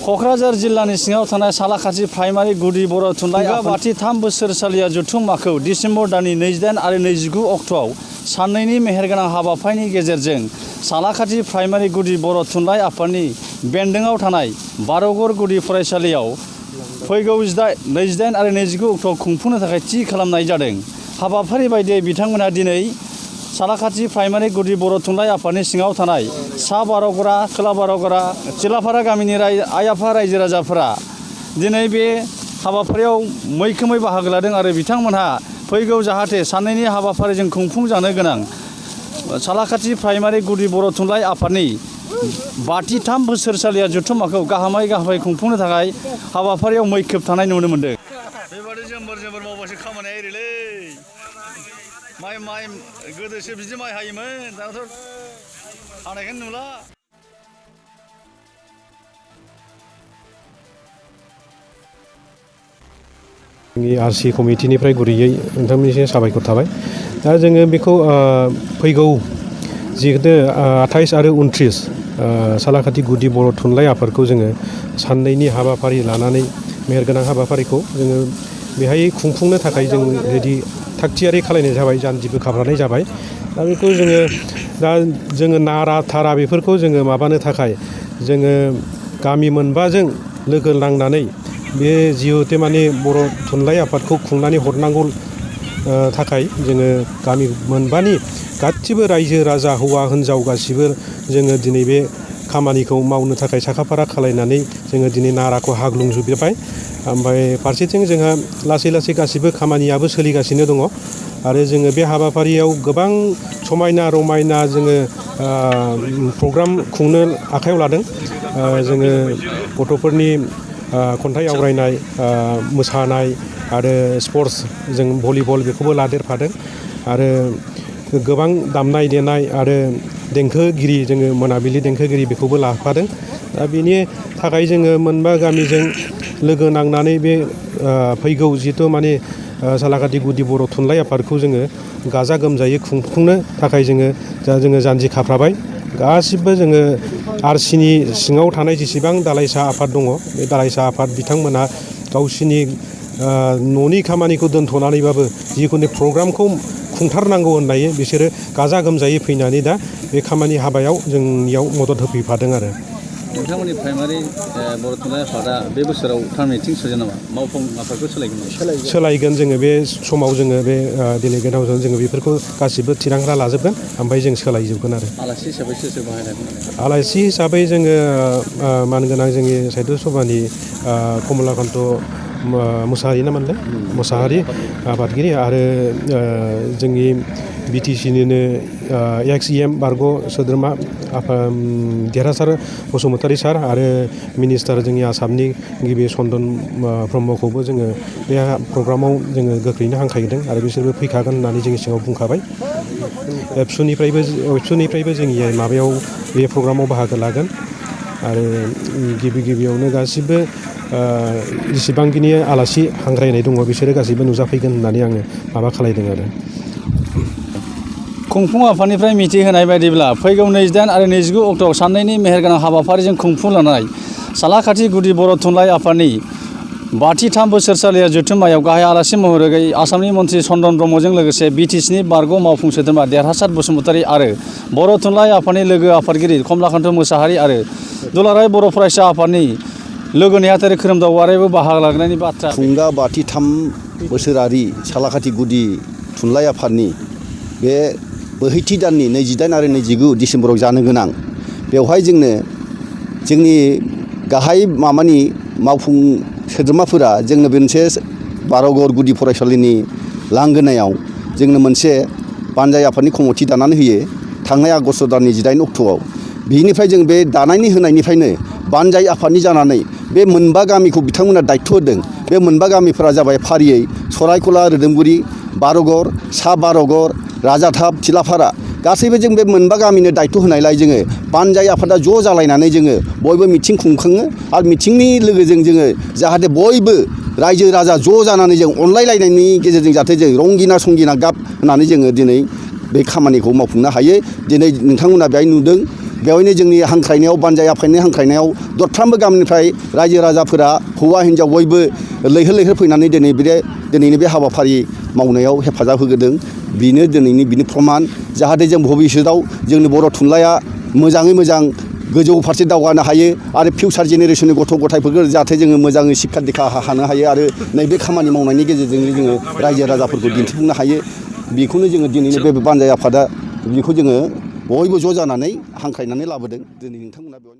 क'क्राझार जिल्लानि सिङाव थानाय सालाखाथि प्राइमारि गुदि बर' थुनलाइ आफादनि 3 बोसोरसालिया जथुम्माखौ डिसेम्बर दाननि 28 आरो 29 अक्ट'आव साननैनि मेहेरगोनां हाबाफारिनि गेजेरजों सालाखाथि प्राइमारि गुदि बर' थुनलाइ आफादनि बेन्दोङाव थानाय बार'गर गुदि फरायसालियाव फैगौ 28 आरो 29 अक्ट'आव खुंफुंनो थाखाय थि खालामनाय जादों। हाबाफारि बायदियै बिथांमोनहा दिनै सालाखाथि प्राइमारि गुदि बर' थुनलाइ आफादनि सिङाव थानाय सा बार'गरा, खोला बार'गरा, चिलाफारा गामिनि आइ आफा रायजो राजाफोरा दिनै बे हाबाफारियाव मैखोमै बाहागो लादों आरो बिथांमोनहा फैगौ जाहाथे साननैनि हाबाफारिजों खुंफुंजानो गोनां सालाखाथि प्राइमारि गुदि बर' थुनलाइ आफादनि 3 बोसोरसालिया जथुम्माखौ गाहामै खुंफुंनो थाखाय हाबाफारियाव मैखोम थानाय नुनो मोन्दों। बेबादि जोंबोर मावबासो खामानिया एरोलै। माइ गोदोसो बिदि माइ हायोमोन, दाथ' हानायखौनो नुला। जोंनि आरसि कमिटिनिफ्राय गुरैयै नोंथांमोननिसिम साबायखर थाबाय। दा जोङो बेखौ फैगौ जिहेतु 28 आरो 29 सालाखाथि गुदि बर' थुनलाइ आफादखौ जोङो साननैनि हाबाफारि लानानै मेहेरगोनां हाबाफारिखौ जोङो बेहाय खुंफुंनो थाखाय जों रेडि थागथियारि खालायनाय जाबाय, जानजिबो खाफ्रानाय जाबाय। दा बेखौ जोङो नारा थारा बेफोरखौ जोङो माबानो थाखाय जोङो गामि मोनबाजों लोगो नांनानै बे जिहेतु माने बर' थुनलाइ आफादखौ खुंनानै हरनांगौ थाखाय जोङो गामि मोनबानि गासिबो रायजो राजा हौवा हिन्जाव गासिबो जोङो दिनै बे खामानिखौ मावनो थाखाय साखाफारा खालायनानै जोङो दिनै नाराखौ हाग्लुंजोबबाय। ओमफ्राय फारसेथिं जोंहा लासै गासिबो खामानियाबो सोलिगासिनो दङ आरो जोङो बे हाबाफारियाव गोबां समायना रमायना जोङो प्रग्राम खुंनो आखायाव लादों। जोङो गथ'फोरनि खन्थाइ आवरायनाय, मोसानाय आरो स्पर्ट्स जों भलिबल बेखौबो लादेरफादों आरो गोबां दामनाय देनाय आरो देंखोगिरि जोङो मोनाबिलि देंखोगिरि बेखौबो लाफादों। दा बेनि थाखाय जोङो मोनबा गामिजों लोगो नांनानै बे फैगौ जिथु माने सालाखाथि गुदि बर' थुनलाइ आफादखौ जोङो गाजा गोमजायै खुंफुंनो थाखाय जोङो जानजि खाफ्राबाय। गासिबो जोङो आरसिनि सिङाव थानाय जेसेबां दालाइसा आफाद दङ बे दालाइसा आफाद बिथांमोनहा गावसिनि न'नि खामानिखौ दोनथ'नानैबाबो जिखुनु प्रग्रामखौ खुंथारनांगौ होननाय बिसोरो गाजा गोमजायै फैनानै दा बे खामानि हाबायाव जोंनियाव मदद होफैफादों आरो। नोंथांमोननि प्राइमारि बर' थुनलाइ आफादा बे बोसोराव टार्मिनेटिं सोजायो नामा? मावफुं आफादखौ सोलायगोन जोङो बे समाव जोङो बे डेलिगेट हाउसआव जोङो बेफोरखौ गासिबो थिरांथा लाजोबगोन, ओमफ्राय जों सोलायजोबगोन आरो। आलासि हिसाबै सोर बाहायनांगोन? आलासि हिसाबै जोङो मानगोनां जोंनि साहित्य सभानि कमलाकान्त मुसाहारि नामोनलाय मुसाहारि आफादगिरि आरो जोंनि BTCनिनो एक्स EM बारग' सोद्रोमा देरहासार बसुमतारी सार आरो मिनिस्टार जोंनि आसामनि गिबि चन्दन ब्रह्मखौबो जोङो बे प्रग्रामाव जोङो गोख्रैनो हांख्रायदों आरो बिसोरबो फैखागोन होननानै जोंनि सिगाङाव बुंखाबाय। एबसुनिफ्रायबो जोंनि माबायाव बे प्रग्रामाव बाहागो लागोन आरो गिबियावनो गासिबो जेसेबांखिनि आलासि हांख्रायनाय दङ बिसोरो गासैबो नुजाफैगोन होननानै आङो माबा खालायदों आरो। खुंफुं आफादनिफ्राय मिथिहोनाय बायदिब्ला फैगौ 28 आरो 29 अक्ट'आव साननैनि मेहेरगोनां हाबाफारिजों खुंफुंलांनाय सालाखाथि गुदि बर' थुनलाइ आफादनि 3 बोसोरसालिया जथुम्मायाव गाहाय आलासि महरै आसामनि मन्त्रि चन्दन ब्रह्मजों लोगोसे BTCनि बारग' मावफुं सोद्रोमा देरहासार बसुमतारी आरो बर' थुनलाइ आफादनि लोगो आफादगिरि कमलाकान्त मुसाहारि आरो दुलाराय बर' फरायसा आफादनि लोगो नेहाथारि खोरोमदाव औवारियाबो बाहागो लानायनि बाथ्रा। थुंगा 3 बोसोरारि सालाखाथि गुदि थुनलाइ आफादनि बे बोहैथि दाननि 28 आरो 29 डिसेम्बराव जानो गोनां, बेवहाय जोंनि गाहाय मावफुं सोद्रोमाफोरा जोंनो मोनसे बार'गर गुदि फरायसालिनि लांगोनायाव जोंनो मोनसे बानजाय आफादनि कमिटि दानानै होयो थांनाय आगष्ट दाननि 18 अक्ट'आव। बिनिफ्राय जों बे दानायनि होनायनिफ्रायनो बानजाय आफादनि जानानै बे मोनबा गामिखौ बिथांमोना दायथ' होदों। बे मोनबा गामिफोरा जाबाय फारियै सरायखला, रोदोमगुरि, बार'गर, सा बार'गर, राजाथाप, चिलाफारा गासैबो जों बे मोनबा गामिनो दायथ' होनायलाय जोङो बानजाय आफादा ज' जालायनानै जोङो बयबो मिथिं खुंखाङो आरो मिथिंनि लोगोजों जोङो जाहाथे बयबो रायजो राजा ज' जानानै जों अनलायलायनायनि गेजेरजों जाहाथे जों रंगिना संगिना गाब होनानै जोङो दिनै बे खामानिखौ मावफुंनो हायो। दिनै नोंथांमोना बेहाय नुदों बेवहायनो जोंनि हांख्रायनायाव बानजाय आफादनि हांख्रायनायाव दरफ्रोमबो गामिनिफ्राय रायजो राजाफोरा हौवा हिन्जाव बयबो लैहोर लैहोर फैनानै दिनैनि बे हाबाफारि मावनायाव हेफाजाब होग्रोदों। बेनो दिनैनि बिनि प्रमान जाहाथे जों भबिष्यतआव जोंनि बर' थुनलाइया मोजाङै मोजां गोजौ फारसे दावगानो हायो आरो फिउचार जेनेरेसननि गथ' गथायफोरखौ जाहाथे जोङो मोजाङै शिक्षा दीक्षा होनो हायो आरो नैबे खामानि मावनायनि गेजेरजोंनो जोङो रायजो राजाफोरखौ दिन्थिफुंनो हायो। बेखौनो जोङो दिनैनि बे बानजाय आफादा बेखौ जोङो बयबो ज' जानानै हांख्रायनानै लाबोदों। दिनै नोंथांमोना बेयाव